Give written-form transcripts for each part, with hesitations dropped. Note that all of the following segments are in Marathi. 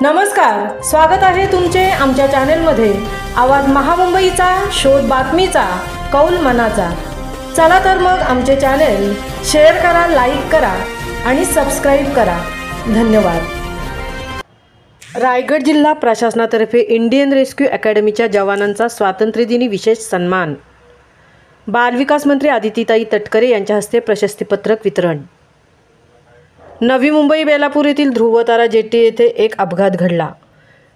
नमस्कार, स्वागत आहे तुमचे आमच्या चॅनेलमध्ये। आवाज महामुंबईचा, शोध बातमीचा, कौल मनाचा। चला तर मग आमचे चॅनेल शेअर करा, लाईक करा आणि सबस्क्राइब करा। धन्यवाद। रायगड जिल्हा प्रशासनातर्फे इंडियन रेस्क्यू अकॅडमीच्या जवानांचा स्वातंत्र्यदिनी विशेष सन्मान। बालविकास मंत्री आदितीताई तटकरे यांच्या हस्ते प्रशस्तीपत्रक वितरण। नवी मुंबई बेलापूर येथील ध्रुवतारा जेटी येथे एक अपघात घडला।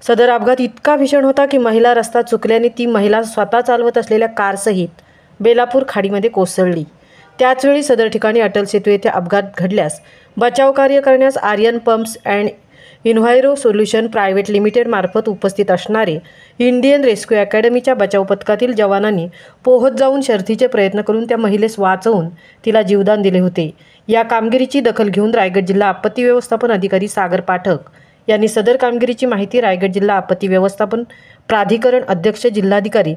सदर अपघात इतका भीषण होता की महिला रस्ता चुकल्याने ती महिला स्वतः चालवत असलेल्या कारसहित बेलापूर खाडीमध्ये कोसळली। त्याचवेळी सदर ठिकाणी अटल सेतू येथे अपघात घडल्यास बचाव कार्य करण्यास Aryan pumps and enviro solution private limited मार्फत उपस्थित असणारे इंडियन रेस्क्यू अकॅडमीच्या बचाव पथकातील जवानांनी पोहत जाऊन शर्थीचे प्रयत्न करून त्या महिलेस वाचवून तिला जीवदान दिले होते। या कामगिरीची दखल घेऊन रायगड जिल्हा आपत्ती व्यवस्थापन अधिकारी सागर पाठक यांनी सदर कामगिरीची माहिती रायगड जिल्हा आपत्ती व्यवस्थापन प्राधिकरण अध्यक्ष जिल्हाधिकारी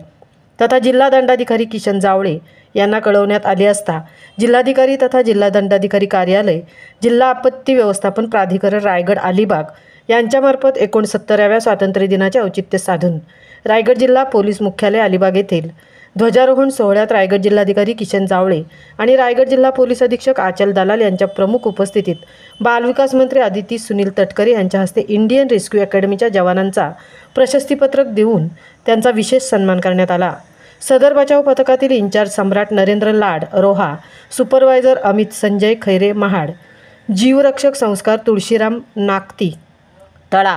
तथा जिल्हा दंडाधिकारी किशन जावळे यांना कळवण्यात आले असता जिल्हाधिकारी तथा जिल्हा दंडाधिकारी कार्यालय, जिल्हा आपत्ती व्यवस्थापन प्राधिकरण रायगड अलिबाग यांच्यामार्फत 69व्या स्वातंत्र्य दिनाचे औचित्य साधून रायगड जिल्हा पोलीस मुख्यालय अलिबाग येथील ध्वजारोहण सोहळ्यात रायगड जिल्हाधिकारी किशन जावळे आणि रायगड जिल्हा पोलीस अधीक्षक आचल दलाल यांच्या प्रमुख उपस्थितीत बालविकास मंत्री आदिती सुनील तटकरे यांच्या हस्ते इंडियन रेस्क्यू अकॅडमीच्या जवानांचा प्रशस्तीपत्रक देऊन त्यांचा विशेष सन्मान करण्यात आला। सदर बचाव पथकातील इंचार्ज सम्राट नरेंद्र लाड रोहा, सुपरवायझर अमित संजय खैरे महाड, जीवरक्षक संस्कार तुळशीराम नागती तळा,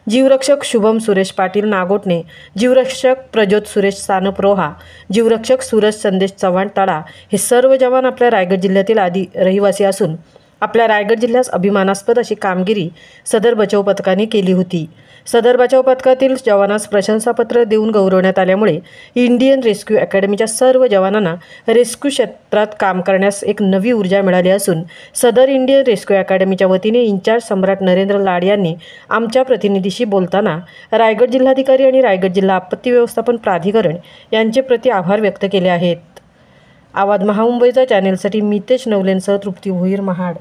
जीवरक्षक शुभम सुरेश पाटील नागोटणे, जीवरक्षक प्रज्योत सुरेश सानप रोहा, जीवरक्षक सूरज संदेश चव्हाण तळा हे सर्व जवान आपल्या रायगड जिल्ह्यातील रहिवासी असून आपल्या रायगड जिल्ह्यास अभिमानास्पद अशी कामगिरी सदर बचाव पथकाने केली होती। सदर बचाव पथकातील जवानास प्रशंसापत्र देऊन गौरवण्यात आल्यामुळे इंडियन रेस्क्यू अकॅडमीच्या सर्व जवानांना रेस्क्यू क्षेत्रात काम करण्यास एक नवी ऊर्जा मिळाली असून सदर इंडियन रेस्क्यू अकॅडमीच्या वतीने इंचार्ज सम्राट नरेंद्र लाड यांनी आमच्या प्रतिनिधीशी बोलताना रायगड जिल्हाधिकारी आणि रायगड जिल्हा आपत्ती व्यवस्थापन प्राधिकरण यांचे प्रति आभार व्यक्त केले आहेत। आवाज महामुंबईचा चॅनेलसाठी मितेश नवलेंसह तृप्ती भोईर महाड।